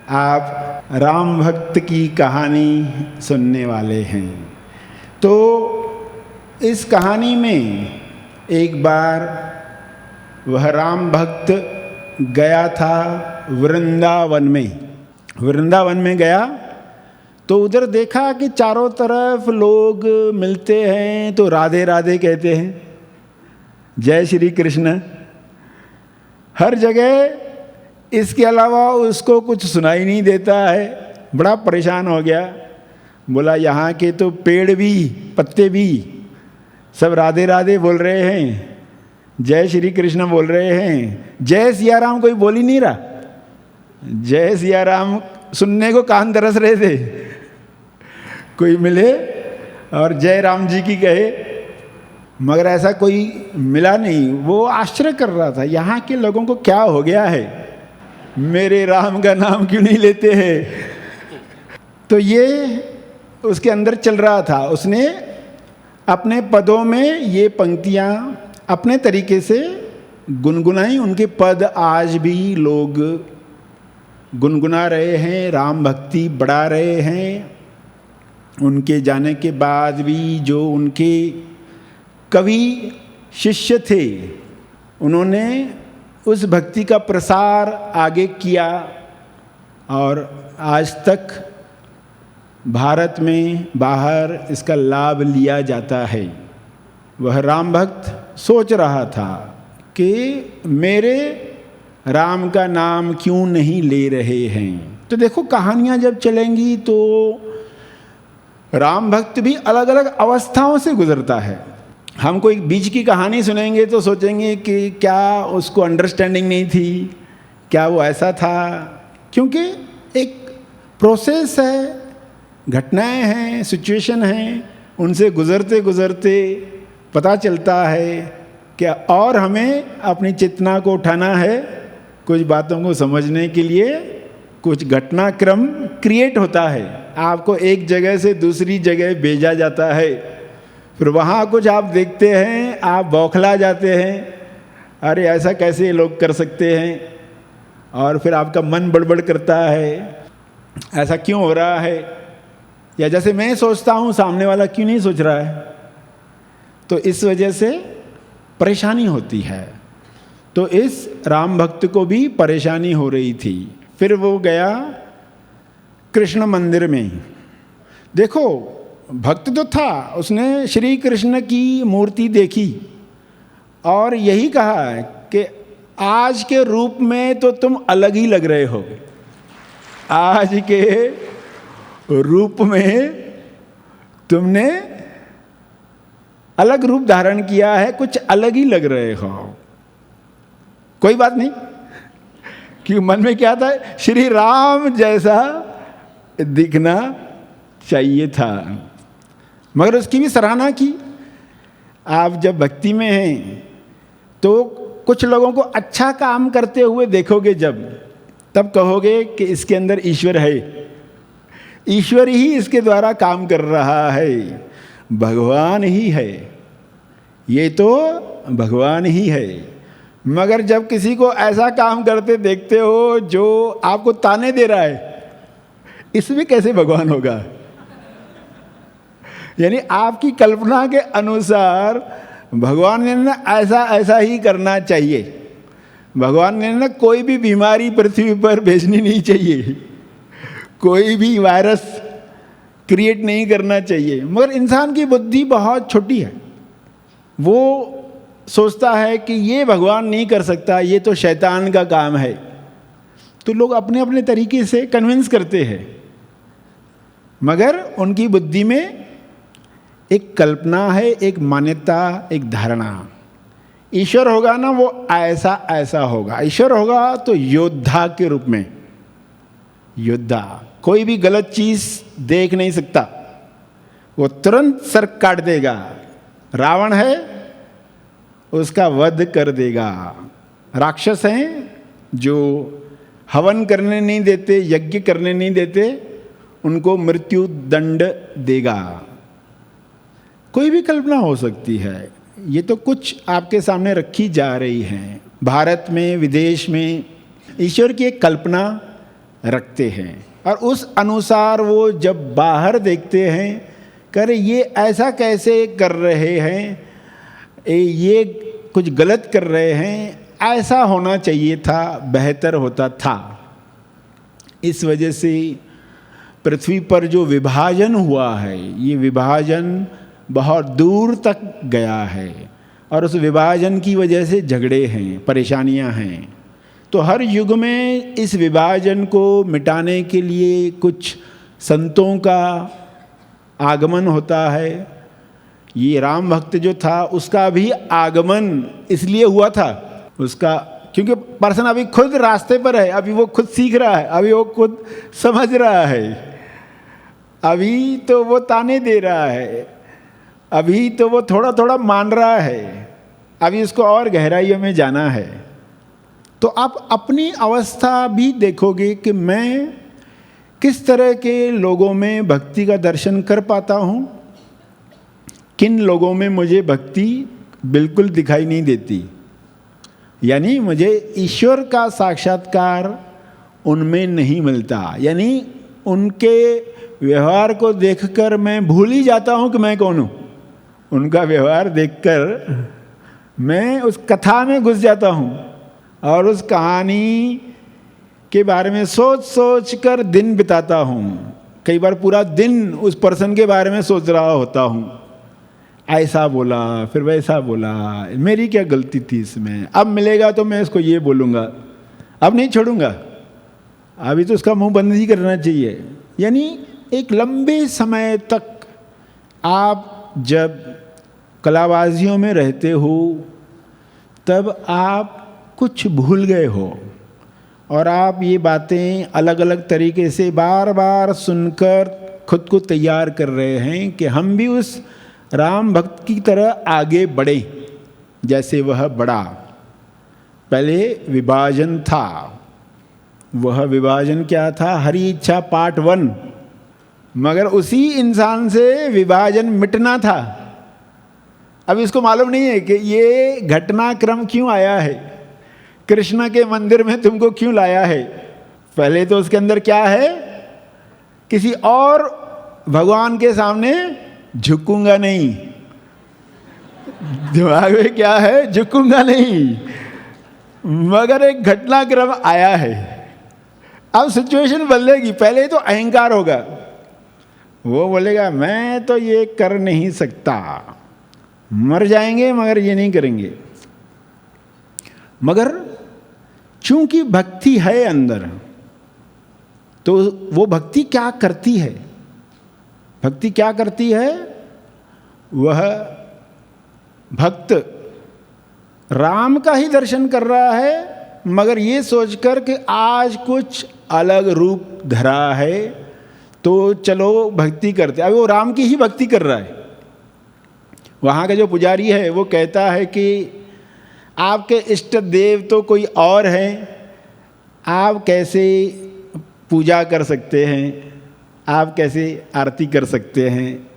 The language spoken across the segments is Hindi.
आप राम भक्त की कहानी सुनने वाले हैं। तो इस कहानी में एक बार वह राम भक्त गया था वृंदावन में गया तो उधर देखा कि चारों तरफ लोग मिलते हैं तो राधे राधे कहते हैं, जय श्री कृष्ण हर जगह। इसके अलावा उसको कुछ सुनाई नहीं देता है। बड़ा परेशान हो गया, बोला यहाँ के तो पेड़ भी पत्ते भी सब राधे राधे बोल रहे हैं, जय श्री कृष्ण बोल रहे हैं, जय सिया राम कोई बोल ही नहीं रहा। जय सिया राम सुनने को कान तरस रहे थे, कोई मिले और जय राम जी की कहे, मगर ऐसा कोई मिला नहीं। वो आश्चर्य कर रहा था, यहाँ के लोगों को क्या हो गया है, मेरे राम का नाम क्यों नहीं लेते हैं। तो ये उसके अंदर चल रहा था। उसने अपने पदों में ये पंक्तियाँ अपने तरीके से गुनगुनाई। उनके पद आज भी लोग गुनगुना रहे हैं, राम भक्ति बढ़ा रहे हैं। उनके जाने के बाद भी जो उनके कवि शिष्य थे उन्होंने उस भक्ति का प्रसार आगे किया और आज तक भारत में बाहर इसका लाभ लिया जाता है। वह राम भक्त सोच रहा था कि मेरे राम का नाम क्यों नहीं ले रहे हैं। तो देखो कहानियाँ जब चलेंगी तो राम भक्त भी अलग अलग अवस्थाओं से गुजरता है। हम कोई बीच की कहानी सुनेंगे तो सोचेंगे कि क्या उसको अंडरस्टैंडिंग नहीं थी, क्या वो ऐसा था, क्योंकि एक प्रोसेस है, घटनाएं हैं, सिचुएशन हैं, उनसे गुजरते गुजरते पता चलता है कि और हमें अपनी चेतना को उठाना है, कुछ बातों को समझने के लिए कुछ घटनाक्रम क्रिएट होता है। आपको एक जगह से दूसरी जगह भेजा जाता है, फिर वहाँ कुछ आप देखते हैं, आप बौखला जाते हैं, अरे ऐसा कैसे लोग कर सकते हैं, और फिर आपका मन बड़बड़ करता है, ऐसा क्यों हो रहा है, या जैसे मैं सोचता हूँ सामने वाला क्यों नहीं सोच रहा है। तो इस वजह से परेशानी होती है। तो इस राम भक्त को भी परेशानी हो रही थी। फिर वो गया कृष्ण मंदिर में। देखो भक्त तो था, उसने श्री कृष्ण की मूर्ति देखी और यही कहा कि आज के रूप में तो तुम अलग ही लग रहे हो, आज के रूप में तुमने अलग रूप धारण किया है, कुछ अलग ही लग रहे हो। कोई बात नहीं, कि मन में क्या था, श्री राम जैसा दिखना चाहिए था, मगर उसकी भी सराहना की। आप जब भक्ति में हैं तो कुछ लोगों को अच्छा काम करते हुए देखोगे जब, तब कहोगे कि इसके अंदर ईश्वर है, ईश्वर ही इसके द्वारा काम कर रहा है, भगवान ही है, ये तो भगवान ही है। मगर जब किसी को ऐसा काम करते देखते हो जो आपको ताने दे रहा है, इसमें कैसे भगवान होगा। यानी आपकी कल्पना के अनुसार भगवान ने ना ऐसा ही करना चाहिए, भगवान ने ना कोई भी बीमारी पृथ्वी पर भेजनी नहीं चाहिए, कोई भी वायरस क्रिएट नहीं करना चाहिए। मगर इंसान की बुद्धि बहुत छोटी है, वो सोचता है कि ये भगवान नहीं कर सकता, ये तो शैतान का काम है। तो लोग अपने अपने तरीके से कन्विंस करते हैं, मगर उनकी बुद्धि में एक कल्पना है, एक मान्यता, एक धारणा। ईश्वर होगा ना वो ऐसा होगा। ईश्वर होगा तो योद्धा के रूप में, योद्धा कोई भी गलत चीज देख नहीं सकता, वो तुरंत सर काट देगा। रावण है, उसका वध कर देगा। राक्षस हैं जो हवन करने नहीं देते, यज्ञ करने नहीं देते, उनको मृत्यु दंड देगा। कोई भी कल्पना हो सकती है, ये तो कुछ आपके सामने रखी जा रही हैं। भारत में, विदेश में ईश्वर की एक कल्पना रखते हैं और उस अनुसार वो जब बाहर देखते हैं, करे ये ऐसा कैसे कर रहे हैं, ये कुछ गलत कर रहे हैं, ऐसा होना चाहिए था, बेहतर होता था। इस वजह से पृथ्वी पर जो विभाजन हुआ है, ये विभाजन बहुत दूर तक गया है और उस विभाजन की वजह से झगड़े हैं, परेशानियां हैं। तो हर युग में इस विभाजन को मिटाने के लिए कुछ संतों का आगमन होता है। ये राम भक्त जो था उसका भी आगमन इसलिए हुआ था, उसका क्योंकि पर्सन अभी खुद रास्ते पर है, अभी वो खुद सीख रहा है, अभी वो खुद समझ रहा है, अभी तो वो ताने दे रहा है, अभी तो वो थोड़ा थोड़ा मान रहा है, अभी उसको और गहराइयों में जाना है। तो आप अपनी अवस्था भी देखोगे कि मैं किस तरह के लोगों में भक्ति का दर्शन कर पाता हूँ, किन लोगों में मुझे भक्ति बिल्कुल दिखाई नहीं देती, यानी मुझे ईश्वर का साक्षात्कार उनमें नहीं मिलता, यानी उनके व्यवहार को देखकर मैं भूल ही जाता हूँ कि मैं कौन हूँ। उनका व्यवहार देखकर मैं उस कथा में घुस जाता हूँ और उस कहानी के बारे में सोच सोच कर दिन बिताता हूँ। कई बार पूरा दिन उस पर्सन के बारे में सोच रहा होता हूँ, ऐसा बोला फिर वैसा बोला, मेरी क्या गलती थी इसमें, अब मिलेगा तो मैं इसको ये बोलूँगा, अब नहीं छोड़ूंगा, अभी तो उसका मुंह बंद ही करना चाहिए। यानी एक लंबे समय तक आप जब कलाबाजियों में रहते हो तब आप कुछ भूल गए हो और आप ये बातें अलग अलग तरीके से बार बार सुनकर खुद को तैयार कर रहे हैं कि हम भी उस राम भक्त की तरह आगे बढ़े जैसे वह बढ़ा। पहले विभाजन था, वह विभाजन क्या था, हरि इच्छा पार्ट 1, मगर उसी इंसान से विभाजन मिटना था। अब इसको मालूम नहीं है कि ये घटनाक्रम क्यों आया है, कृष्ण के मंदिर में तुमको क्यों लाया है। पहले तो उसके अंदर क्या है, किसी और भगवान के सामने झुकूंगा नहीं, दिमाग में क्या है, झुकूंगा नहीं, मगर एक घटनाक्रम आया है। अब सिचुएशन बदलेगी, पहले तो अहंकार होगा, वो बोलेगा मैं तो ये कर नहीं सकता, मर जाएंगे मगर ये नहीं करेंगे। मगर चूंकि भक्ति है अंदर, तो वो भक्ति क्या करती है, भक्ति क्या करती है, वह भक्त राम का ही दर्शन कर रहा है मगर ये सोचकर कि आज कुछ अलग रूप धरा है तो चलो भक्ति करते। अभी वो राम की ही भक्ति कर रहा है। वहाँ का जो पुजारी है वो कहता है कि आपके इष्ट देव तो कोई और हैं, आप कैसे पूजा कर सकते हैं, आप कैसे आरती कर सकते हैं।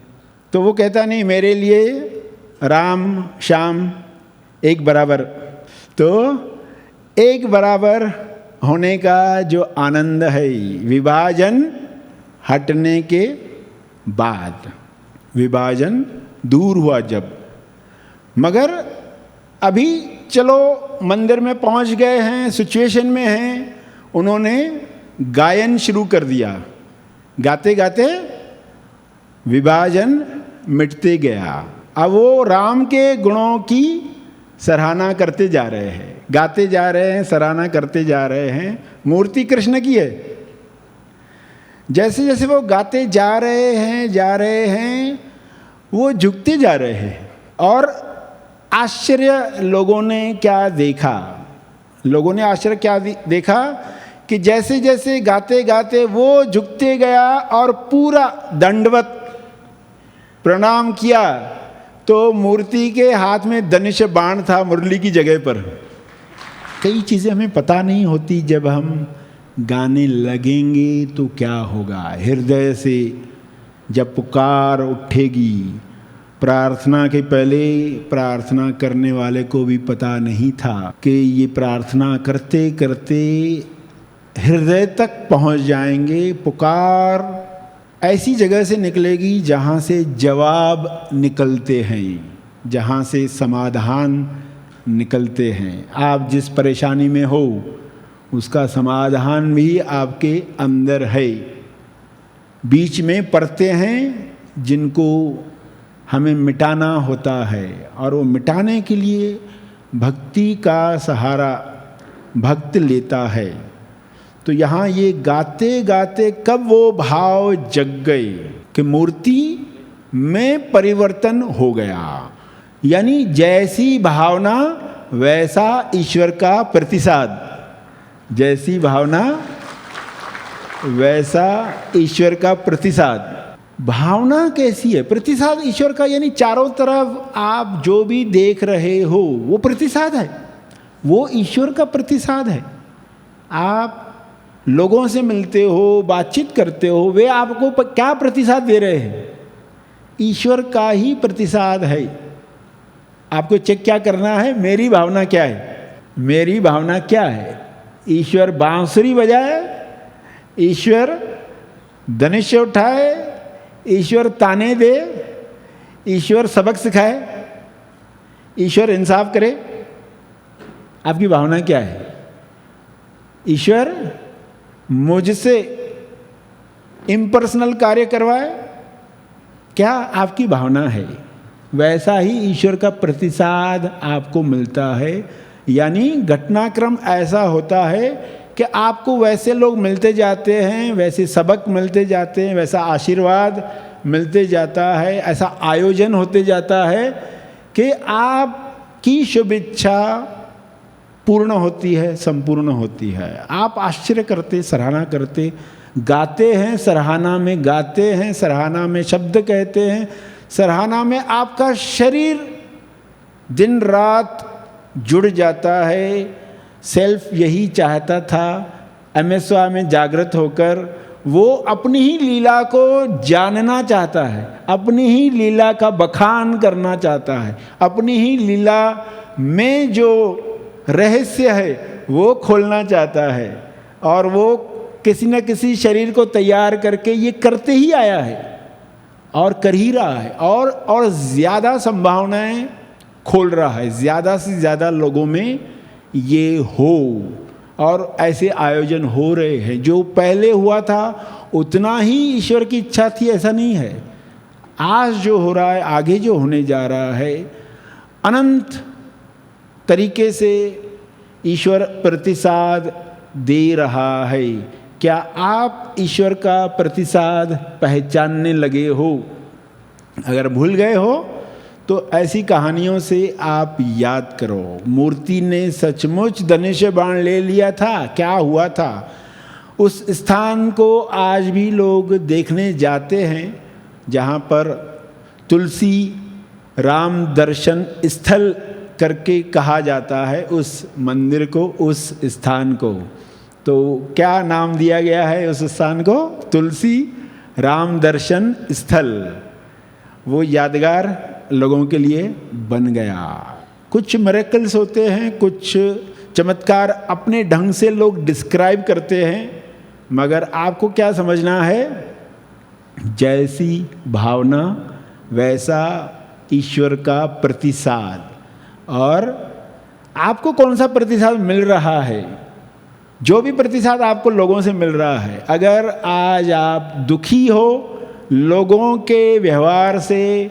तो वो कहता नहीं, मेरे लिए राम श्याम एक बराबर। तो एक बराबर होने का जो आनंद है, विभाजन हटने के बाद, विभाजन दूर हुआ जब। मगर अभी चलो मंदिर में पहुंच गए हैं, सिचुएशन में हैं, उन्होंने गायन शुरू कर दिया, गाते गाते विभाजन मिटते गया। अब वो राम के गुणों की सराहना करते जा रहे हैं, गाते जा रहे हैं, सराहना करते जा रहे हैं। मूर्ति कृष्ण की है। जैसे जैसे वो गाते जा रहे हैं वो झुकते जा रहे हैं। और आश्चर्य लोगों ने क्या देखा, लोगों ने आश्चर्य क्या देखा कि जैसे जैसे गाते गाते वो झुकते गया और पूरा दंडवत प्रणाम किया तो मूर्ति के हाथ में धनुष बाण था मुरली की जगह पर। कई चीज़ें हमें पता नहीं होती, जब हम गाने लगेंगे तो क्या होगा। हृदय से जब पुकार उठेगी, प्रार्थना के पहले प्रार्थना करने वाले को भी पता नहीं था कि ये प्रार्थना करते करते हृदय तक पहुंच जाएंगे। पुकार ऐसी जगह से निकलेगी जहाँ से जवाब निकलते हैं, जहाँ से समाधान निकलते हैं। आप जिस परेशानी में हो उसका समाधान भी आपके अंदर है। बीच में परतें हैं जिनको हमें मिटाना होता है, और वो मिटाने के लिए भक्ति का सहारा भक्त लेता है। तो यहाँ ये गाते गाते कब वो भाव जग गए कि मूर्ति में परिवर्तन हो गया, यानी जैसी भावना वैसा ईश्वर का प्रतिसाद, जैसी भावना वैसा ईश्वर का प्रतिसाद। भावना कैसी है? प्रतिसाद ईश्वर का, यानी चारों तरफ आप जो भी देख रहे हो वो प्रतिसाद है, वो ईश्वर का प्रतिसाद है। आप लोगों से मिलते हो, बातचीत करते हो, वे आपको क्या प्रतिसाद दे रहे हैं? ईश्वर का ही प्रतिसाद है। आपको चेक क्या करना है? मेरी भावना क्या है? मेरी भावना क्या है? ईश्वर बांसुरी बजाए, ईश्वर धनुष उठाए, ईश्वर ताने दे, ईश्वर सबक सिखाए, ईश्वर इंसाफ करे, आपकी भावना क्या है? ईश्वर मुझसे इम्पर्सनल कार्य करवाए, क्या आपकी भावना है? वैसा ही ईश्वर का प्रतिसाद आपको मिलता है। यानी घटनाक्रम ऐसा होता है कि आपको वैसे लोग मिलते जाते हैं, वैसे सबक मिलते जाते हैं, वैसा आशीर्वाद मिलते जाता है, ऐसा आयोजन होते जाता है कि आपकी शुभ इच्छा पूर्ण होती है, संपूर्ण होती है। आप आश्चर्य करते, सराहना करते, गाते हैं सराहना में, गाते हैं सराहना में, शब्द कहते हैं सराहना में, आपका शरीर दिन रात जुड़ जाता है। सेल्फ यही चाहता था, अमेस्वा में जागृत होकर वो अपनी ही लीला को जानना चाहता है, अपनी ही लीला का बखान करना चाहता है, अपनी ही लीला में जो रहस्य है वो खोलना चाहता है। और वो किसी न किसी शरीर को तैयार करके ये करते ही आया है और कर ही रहा है, और ज़्यादा संभावनाएं खोल रहा है, ज़्यादा से ज़्यादा लोगों में ये हो। और ऐसे आयोजन हो रहे हैं। जो पहले हुआ था उतना ही ईश्वर की इच्छा थी, ऐसा नहीं है। आज जो हो रहा है, आगे जो होने जा रहा है, अनंत तरीके से ईश्वर प्रतिसाद दे रहा है। क्या आप ईश्वर का प्रतिसाद पहचानने लगे हो? अगर भूल गए हो तो ऐसी कहानियों से आप याद करो। मूर्ति ने सचमुच धनुष बाण ले लिया था, क्या हुआ था? उस स्थान को आज भी लोग देखने जाते हैं जहाँ पर तुलसी राम दर्शन स्थल करके कहा जाता है उस मंदिर को, उस स्थान को। तो क्या नाम दिया गया है उस स्थान को? तुलसी राम दर्शन स्थल। वो यादगार लोगों के लिए बन गया। कुछ मिरेकल्स होते हैं, कुछ चमत्कार अपने ढंग से लोग डिस्क्राइब करते हैं, मगर आपको क्या समझना है? जैसी भावना वैसा ईश्वर का प्रतिसाद। और आपको कौन सा प्रतिसाद मिल रहा है? जो भी प्रतिसाद आपको लोगों से मिल रहा है, अगर आज आप दुखी हो लोगों के व्यवहार से,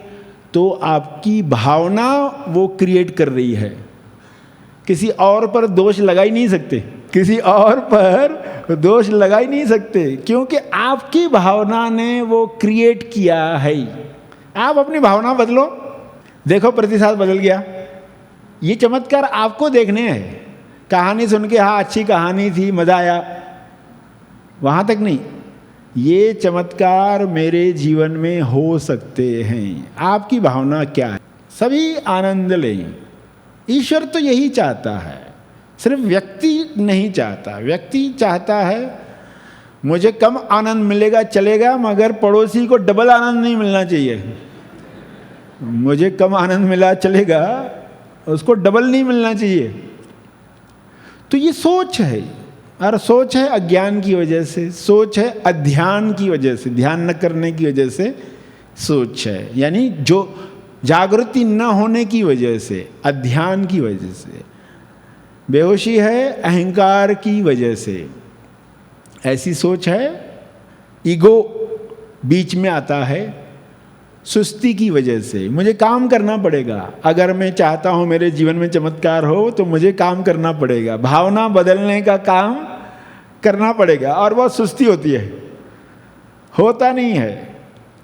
तो आपकी भावना वो क्रिएट कर रही है। किसी और पर दोष लगा ही नहीं सकते, किसी और पर दोष लगा ही नहीं सकते, क्योंकि आपकी भावना ने वो क्रिएट किया है। आप अपनी भावना बदलो, देखो प्रतिसाद बदल गया। ये चमत्कार आपको देखने हैं। कहानी सुन के हाँ अच्छी कहानी थी, मज़ा आया, वहाँ तक नहीं। ये चमत्कार मेरे जीवन में हो सकते हैं। आपकी भावना क्या है? सभी आनंद लें। ईश्वर तो यही चाहता है, सिर्फ व्यक्ति नहीं चाहता। व्यक्ति चाहता है मुझे कम आनंद मिलेगा चलेगा, मगर पड़ोसी को डबल आनंद नहीं मिलना चाहिए। मुझे कम आनंद मिला चलेगा, उसको डबल नहीं मिलना चाहिए। तो ये सोच है और सोच है अज्ञान की वजह से, सोच है अध्यान की वजह से, ध्यान न करने की वजह से सोच है, यानी जो जागृति न होने की वजह से, अध्यान की वजह से। बेहोशी है अहंकार की वजह से, ऐसी सोच है। ईगो बीच में आता है सुस्ती की वजह से, मुझे काम करना पड़ेगा, अगर मैं चाहता हूँ मेरे जीवन में चमत्कार हो तो मुझे काम करना पड़ेगा, भावना बदलने का काम करना पड़ेगा, और बहुत सुस्ती होती है, होता नहीं है।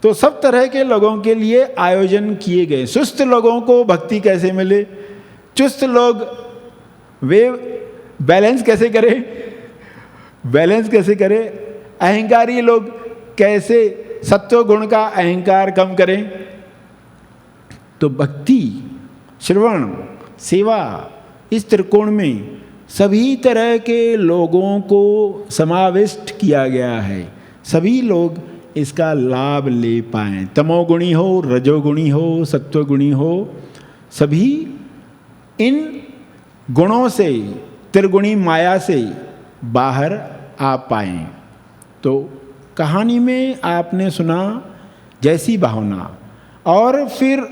तो सब तरह के लोगों के लिए आयोजन किए गए। सुस्त लोगों को भक्ति कैसे मिले, चुस्त लोग वे बैलेंस कैसे करें, बैलेंस कैसे करें, अहंकारी लोग कैसे सत्व गुण का अहंकार कम करें। तो भक्ति, श्रवण, सेवा, इस त्रिकोण में सभी तरह के लोगों को समाविष्ट किया गया है, सभी लोग इसका लाभ ले पाएं। तमोगुणी हो, रजोगुणी हो, सत्वगुणी हो, सभी इन गुणों से, त्रिगुणी माया से बाहर आ पाएं। तो कहानी में आपने सुना जैसी भावना, और फिर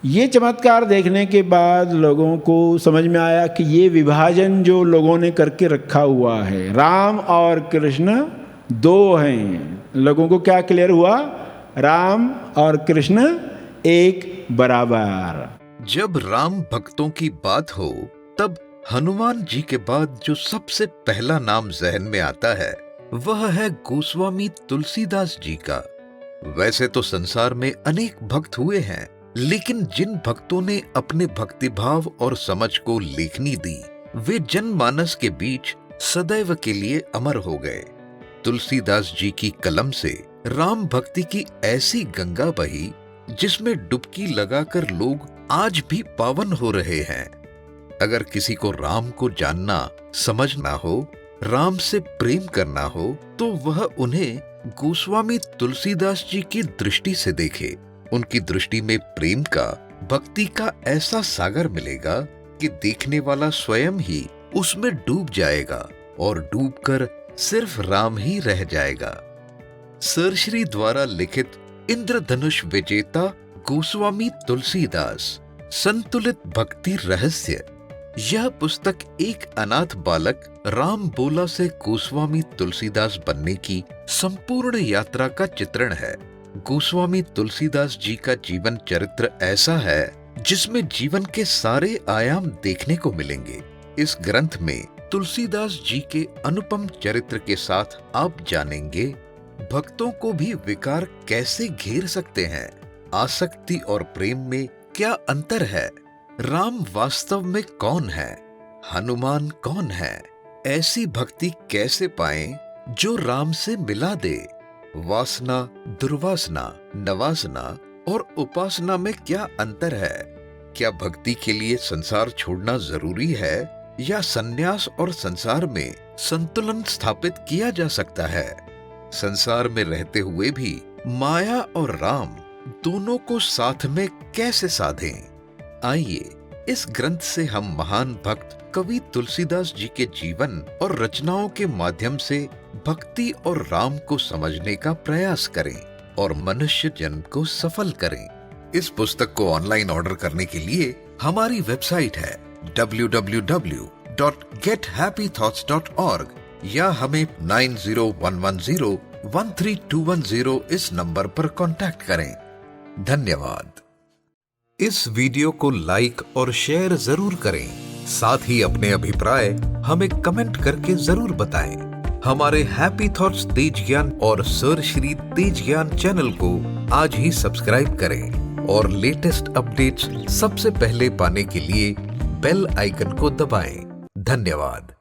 ये चमत्कार देखने के बाद लोगों को समझ में आया कि ये विभाजन जो लोगों ने करके रखा हुआ है, राम और कृष्ण दो हैं। लोगों को क्या क्लियर हुआ, राम और कृष्ण एक बराबर। जब राम भक्तों की बात हो तब हनुमान जी के बाद जो सबसे पहला नाम जहन में आता है वह है गोस्वामी तुलसीदास जी का। वैसे तो संसार में अनेक भक्त हुए हैं, लेकिन जिन भक्तों ने अपने भक्तिभाव और समझ को लेखनी दी वे जनमानस के बीच सदैव के लिए अमर हो गए। तुलसीदास जी की कलम से राम भक्ति की ऐसी गंगा बही जिसमें डुबकी लगाकर लोग आज भी पावन हो रहे हैं। अगर किसी को राम को जानना, समझना हो, राम से प्रेम करना हो तो वह उन्हें गोस्वामी तुलसीदास जी की दृष्टि से देखे। उनकी दृष्टि में प्रेम का, भक्ति का ऐसा सागर मिलेगा कि देखने वाला स्वयं ही उसमें डूब जाएगा और डूबकर सिर्फ राम ही रह जाएगा। सरश्री द्वारा लिखित इंद्रधनुष विजेता गोस्वामी तुलसीदास संतुलित भक्ति रहस्य, यह पुस्तक एक अनाथ बालक राम बोला से गोस्वामी तुलसीदास बनने की संपूर्ण यात्रा का चित्रण है। गोस्वामी तुलसीदास जी का जीवन चरित्र ऐसा है जिसमें जीवन के सारे आयाम देखने को मिलेंगे। इस ग्रंथ में तुलसीदास जी के अनुपम चरित्र के साथ आप जानेंगे भक्तों को भी विकार कैसे घेर सकते हैं, आसक्ति और प्रेम में क्या अंतर है, राम वास्तव में कौन है, हनुमान कौन है, ऐसी भक्ति कैसे पाएं जो राम से मिला दे, वासना, दुर्वासना, नवासना और उपासना में क्या अंतर है, क्या भक्ति के लिए संसार छोड़ना जरूरी है या संन्यास और संसार में संतुलन स्थापित किया जा सकता है। संसार में रहते हुए भी माया और राम दोनों को साथ में कैसे साधें। आइए इस ग्रंथ से हम महान भक्त कवि तुलसीदास जी के जीवन और रचनाओं के माध्यम से भक्ति और राम को समझने का प्रयास करें और मनुष्य जन्म को सफल करें। इस पुस्तक को ऑनलाइन ऑर्डर करने के लिए हमारी वेबसाइट है www.gethappythoughts.org या हमें 9011013210 इस नंबर पर कांटेक्ट करें। धन्यवाद। इस वीडियो को लाइक और शेयर जरूर करें। साथ ही अपने अभिप्राय हमें कमेंट करके जरूर बताएं। हमारे हैप्पी थॉट्स तेज ज्ञान और सर श्री तेज ज्ञान चैनल को आज ही सब्सक्राइब करें और लेटेस्ट अपडेट्स सबसे पहले पाने के लिए बेल आइकन को दबाएं। धन्यवाद।